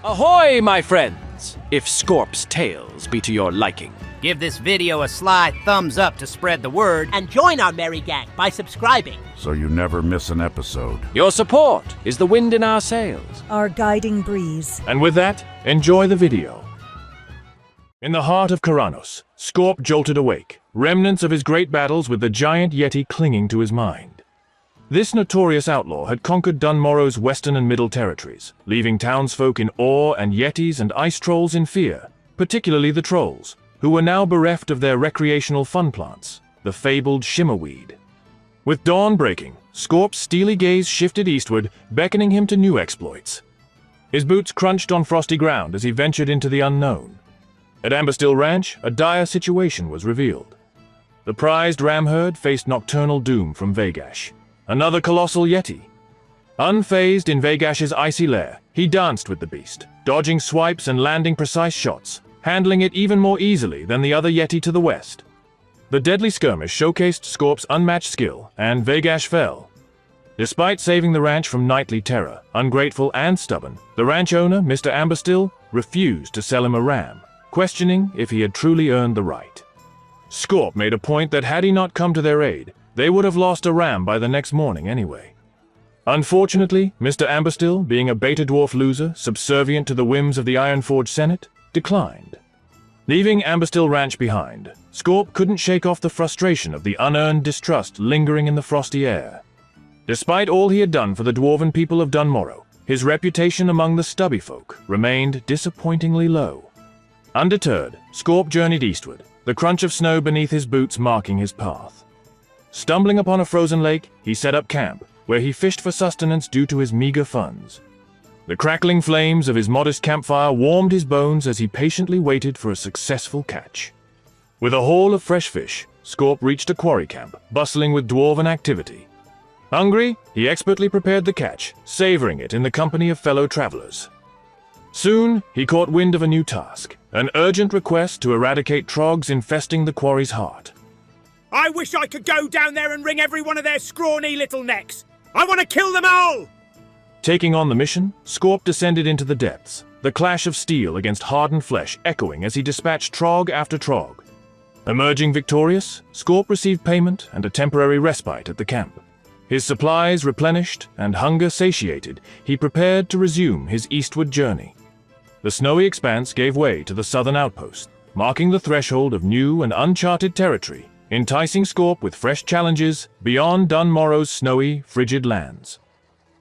Ahoy, my friends! If Scorp's tales be to your liking. Give this video a sly thumbs up to spread the word. And join our merry gang by subscribing, so you never miss an episode. Your support is the wind in our sails. Our guiding breeze. And with that, enjoy the video. In the heart of Kharanos, Scorp jolted awake, remnants of his great battles with the giant Yeti clinging to his mind. This notorious outlaw had conquered Dunmorrow's western and middle territories, leaving townsfolk in awe and Yetis and ice trolls in fear, particularly the trolls, who were now bereft of their recreational fun plants, the fabled shimmerweed. With dawn breaking, Scorp's steely gaze shifted eastward, beckoning him to new exploits. His boots crunched on frosty ground as he ventured into the unknown. At Amberstill Ranch, a dire situation was revealed. The prized ram herd faced nocturnal doom from Vagash, another colossal Yeti. Unfazed in Vagash's icy lair, he danced with the beast, dodging swipes and landing precise shots, handling it even more easily than the other Yeti to the west. The deadly skirmish showcased Scorp's unmatched skill, and Vagash fell. Despite saving the ranch from nightly terror, ungrateful and stubborn, the ranch owner, Mr. Amberstill, refused to sell him a ram, questioning if he had truly earned the right. Scorp made a point that had he not come to their aid, they would have lost a ram by the next morning anyway. Unfortunately, Mr. Amberstill, being a beta dwarf loser, subservient to the whims of the Ironforge Senate, declined. Leaving Amberstill Ranch behind, Scorp couldn't shake off the frustration of the unearned distrust lingering in the frosty air. Despite all he had done for the dwarven people of Dunmorrow, his reputation among the stubby folk remained disappointingly low. Undeterred, Scorp journeyed eastward, the crunch of snow beneath his boots marking his path. Stumbling upon a frozen lake, he set up camp, where he fished for sustenance due to his meager funds. The crackling flames of his modest campfire warmed his bones as he patiently waited for a successful catch. With a haul of fresh fish, Scorp reached a quarry camp, bustling with dwarven activity. Hungry, he expertly prepared the catch, savoring it in the company of fellow travelers. Soon, he caught wind of a new task, an urgent request to eradicate trogs infesting the quarry's heart. I wish I could go down there and wring every one of their scrawny little necks. I want to kill them all! Taking on the mission, Scorp descended into the depths, the clash of steel against hardened flesh echoing as he dispatched trog after trog. Emerging victorious, Scorp received payment and a temporary respite at the camp. His supplies replenished and hunger satiated, he prepared to resume his eastward journey. The snowy expanse gave way to the southern outpost, marking the threshold of new and uncharted territory, enticing Scorp with fresh challenges beyond Dunmorrow's snowy, frigid lands.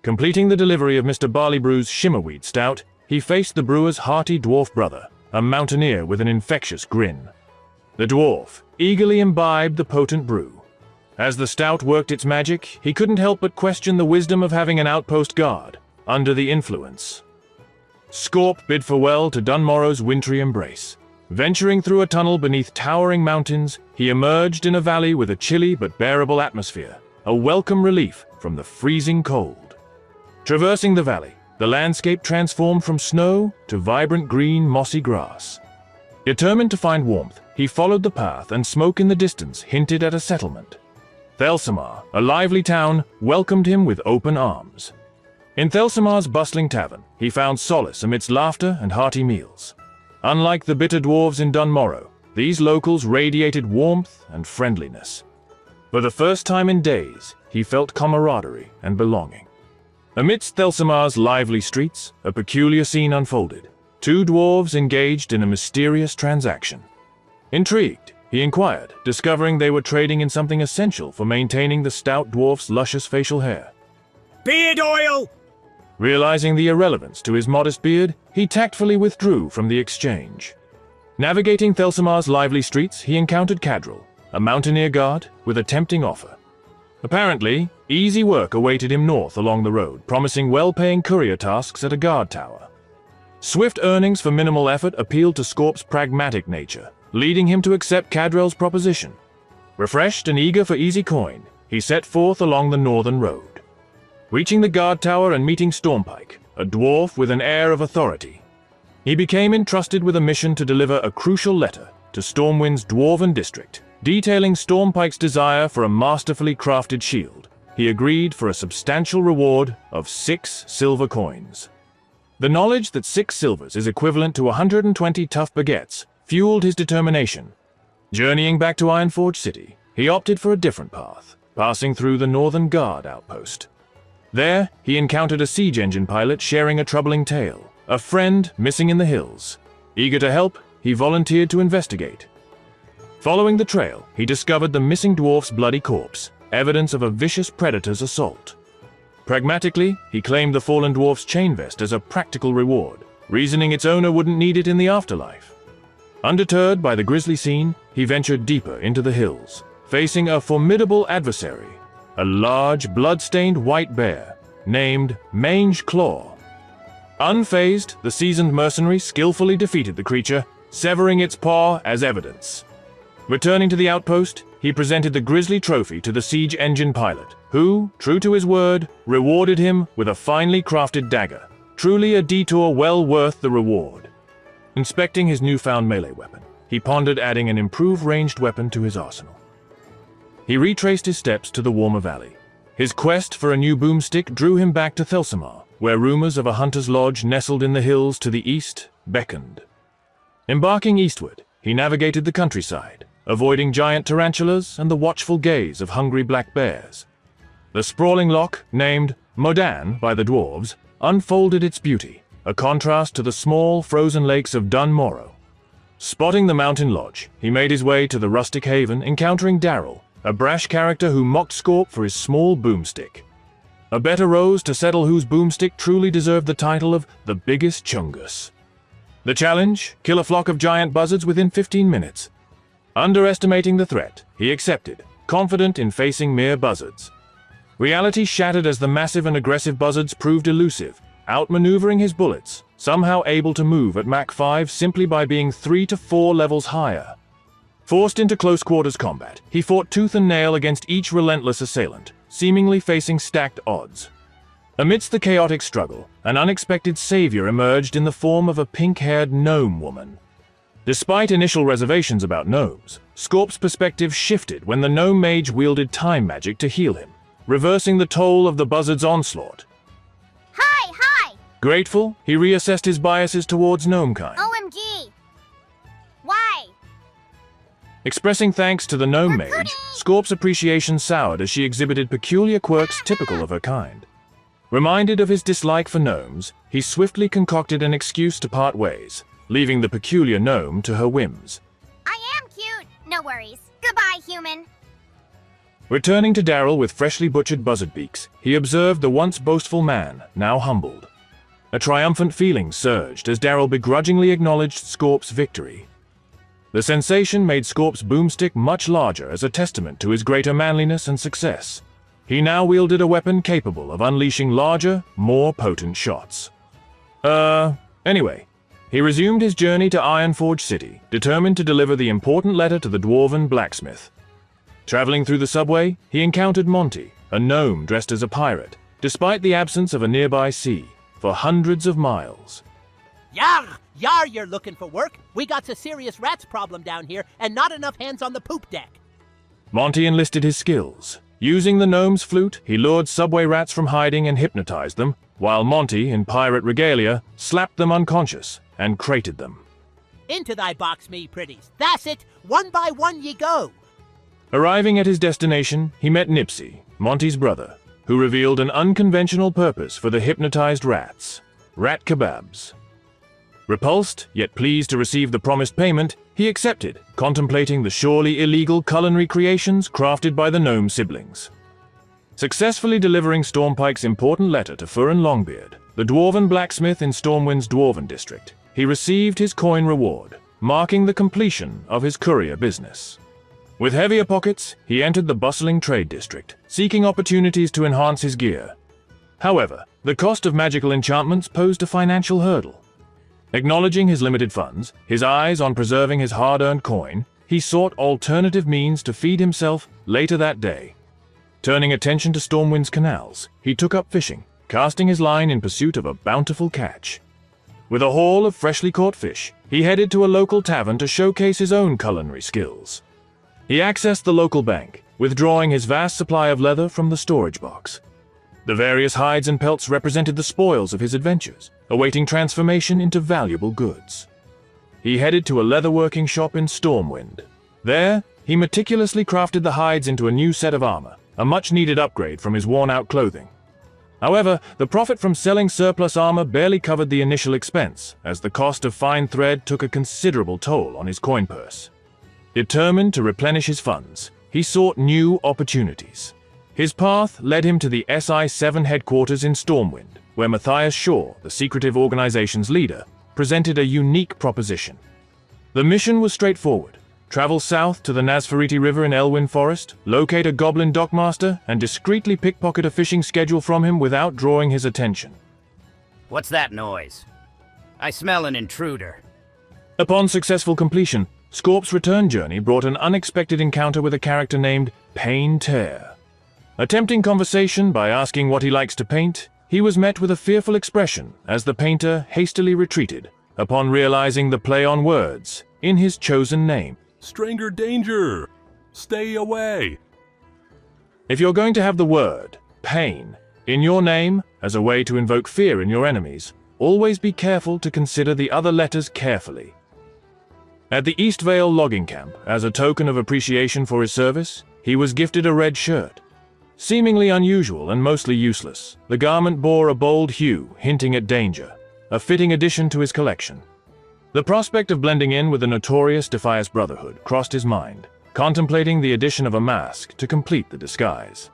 Completing the delivery of Mr. Barleybrew's Shimmerweed Stout, he faced the brewer's hearty dwarf brother, a mountaineer with an infectious grin. The dwarf eagerly imbibed the potent brew. As the stout worked its magic, he couldn't help but question the wisdom of having an outpost guard, under the influence. Scorp bid farewell to Dunmorrow's wintry embrace. Venturing through a tunnel beneath towering mountains, he emerged in a valley with a chilly but bearable atmosphere, a welcome relief from the freezing cold. Traversing the valley, the landscape transformed from snow to vibrant green mossy grass. Determined to find warmth, he followed the path, and smoke in the distance hinted at a settlement. Thelsamar, a lively town, welcomed him with open arms. In Thelsamar's bustling tavern, he found solace amidst laughter and hearty meals. Unlike the bitter dwarves in Dunmorrow, these locals radiated warmth and friendliness. For the first time in days, he felt camaraderie and belonging. Amidst Thelsamar's lively streets, a peculiar scene unfolded. Two dwarves engaged in a mysterious transaction. Intrigued, he inquired, discovering they were trading in something essential for maintaining the stout dwarf's luscious facial hair. Beard oil! Realizing the irrelevance to his modest beard, he tactfully withdrew from the exchange. Navigating Thelsamar's lively streets, he encountered Cadril, a mountaineer guard, with a tempting offer. Apparently, easy work awaited him north along the road, promising well-paying courier tasks at a guard tower. Swift earnings for minimal effort appealed to Scorp's pragmatic nature, leading him to accept Cadril's proposition. Refreshed and eager for easy coin, he set forth along the northern road. Reaching the guard tower and meeting Stormpike, a dwarf with an air of authority, he became entrusted with a mission to deliver a crucial letter to Stormwind's dwarven district, detailing Stormpike's desire for a masterfully crafted shield. He agreed for a substantial reward of 6 silver coins. The knowledge that 6 silvers is equivalent to 120 tough baguettes fueled his determination. Journeying back to Ironforge City, he opted for a different path, passing through the Northern Guard outpost. There, he encountered a siege engine pilot sharing a troubling tale, a friend missing in the hills. Eager to help, he volunteered to investigate. Following the trail, he discovered the missing dwarf's bloody corpse, evidence of a vicious predator's assault. Pragmatically, he claimed the fallen dwarf's chain vest as a practical reward, reasoning its owner wouldn't need it in the afterlife. Undeterred by the grisly scene, he ventured deeper into the hills, facing a formidable adversary, a large, blood-stained white bear named Mange Claw. Unfazed, the seasoned mercenary skillfully defeated the creature, severing its paw as evidence. Returning to the outpost, he presented the grisly trophy to the siege engine pilot, who, true to his word, rewarded him with a finely crafted dagger, truly a detour well worth the reward. Inspecting his newfound melee weapon, he pondered adding an improved ranged weapon to his arsenal. He retraced his steps to the Warmer Valley. His quest for a new boomstick drew him back to Thelsamar, where rumors of a hunter's lodge nestled in the hills to the east beckoned. Embarking eastward, he navigated the countryside, avoiding giant tarantulas and the watchful gaze of hungry black bears. The sprawling loch, named Modan by the dwarves, unfolded its beauty, a contrast to the small, frozen lakes of Dun Morrow. Spotting the mountain lodge, he made his way to the rustic haven, encountering Daryl, a brash character who mocked Scorp for his small boomstick. A bet arose to settle whose boomstick truly deserved the title of the biggest Chungus. The challenge: kill a flock of giant buzzards within 15 minutes. Underestimating the threat, he accepted, confident in facing mere buzzards. Reality shattered as the massive and aggressive buzzards proved elusive, outmaneuvering his bullets, somehow able to move at Mach 5 simply by being 3 to 4 levels higher. Forced into close-quarters combat, he fought tooth and nail against each relentless assailant, seemingly facing stacked odds. Amidst the chaotic struggle, an unexpected savior emerged in the form of a pink-haired gnome woman. Despite initial reservations about gnomes, Scorp's perspective shifted when the gnome mage wielded time magic to heal him, reversing the toll of the buzzard's onslaught. Hi! Grateful, he reassessed his biases towards gnomekind. OMG! Why? Expressing thanks to the gnome mage, Scorp's appreciation soured as she exhibited peculiar quirks typical of her kind. Reminded of his dislike for gnomes, he swiftly concocted an excuse to part ways, leaving the peculiar gnome to her whims. I am cute! No worries. Goodbye, human! Returning to Daryl with freshly butchered buzzard beaks, he observed the once boastful man, now humbled. A triumphant feeling surged as Daryl begrudgingly acknowledged Scorp's victory. The sensation made Scorp's boomstick much larger as a testament to his greater manliness and success. He now wielded a weapon capable of unleashing larger, more potent shots. Anyway, he resumed his journey to Ironforge City, determined to deliver the important letter to the dwarven blacksmith. Traveling through the subway, he encountered Monty, a gnome dressed as a pirate, despite the absence of a nearby sea, for hundreds of miles. Yar! Yar, you're looking for work? We got a serious rats problem down here, and not enough hands on the poop deck. Monty enlisted his skills. Using the gnome's flute, he lured subway rats from hiding and hypnotized them, while Monty, in pirate regalia, slapped them unconscious and crated them. Into thy box, me pretties. That's it! One by one ye go! Arriving at his destination, he met Nipsey, Monty's brother, who revealed an unconventional purpose for the hypnotized rats: rat kebabs. Repulsed, yet pleased to receive the promised payment, he accepted, contemplating the surely illegal culinary creations crafted by the gnome siblings. Successfully delivering Stormpike's important letter to Furin Longbeard, the dwarven blacksmith in Stormwind's dwarven district, he received his coin reward, marking the completion of his courier business. With heavier pockets, he entered the bustling trade district, seeking opportunities to enhance his gear. However, the cost of magical enchantments posed a financial hurdle. Acknowledging his limited funds, his eyes on preserving his hard-earned coin, he sought alternative means to feed himself later that day. Turning attention to Stormwind's canals, he took up fishing, casting his line in pursuit of a bountiful catch. With a haul of freshly caught fish, he headed to a local tavern to showcase his own culinary skills. He accessed the local bank, withdrawing his vast supply of leather from the storage box. The various hides and pelts represented the spoils of his adventures, awaiting transformation into valuable goods. He headed to a leatherworking shop in Stormwind. There, he meticulously crafted the hides into a new set of armor, a much-needed upgrade from his worn-out clothing. However, the profit from selling surplus armor barely covered the initial expense, as the cost of fine thread took a considerable toll on his coin purse. Determined to replenish his funds, he sought new opportunities. His path led him to the SI-7 headquarters in Stormwind, where Matthias Shaw, the secretive organization's leader, presented a unique proposition. The mission was straightforward. Travel south to the Nazfariti River in Elwyn Forest, locate a goblin dockmaster, and discreetly pickpocket a fishing schedule from him without drawing his attention. What's that noise? I smell an intruder. Upon successful completion, Scorp's return journey brought an unexpected encounter with a character named Pain Tear. Attempting conversation by asking what he likes to paint, he was met with a fearful expression as the painter hastily retreated upon realizing the play on words in his chosen name. Stranger danger! Stay away! If you're going to have the word, pain, in your name as a way to invoke fear in your enemies, always be careful to consider the other letters carefully. At the East Vale logging camp, as a token of appreciation for his service, he was gifted a red shirt. Seemingly unusual and mostly useless, the garment bore a bold hue, hinting at danger, a fitting addition to his collection. The prospect of blending in with the notorious Defias Brotherhood crossed his mind, contemplating the addition of a mask to complete the disguise.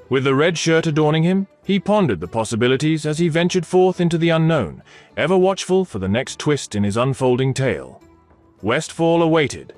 With the red shirt adorning him, he pondered the possibilities as he ventured forth into the unknown, ever watchful for the next twist in his unfolding tale. Westfall awaited,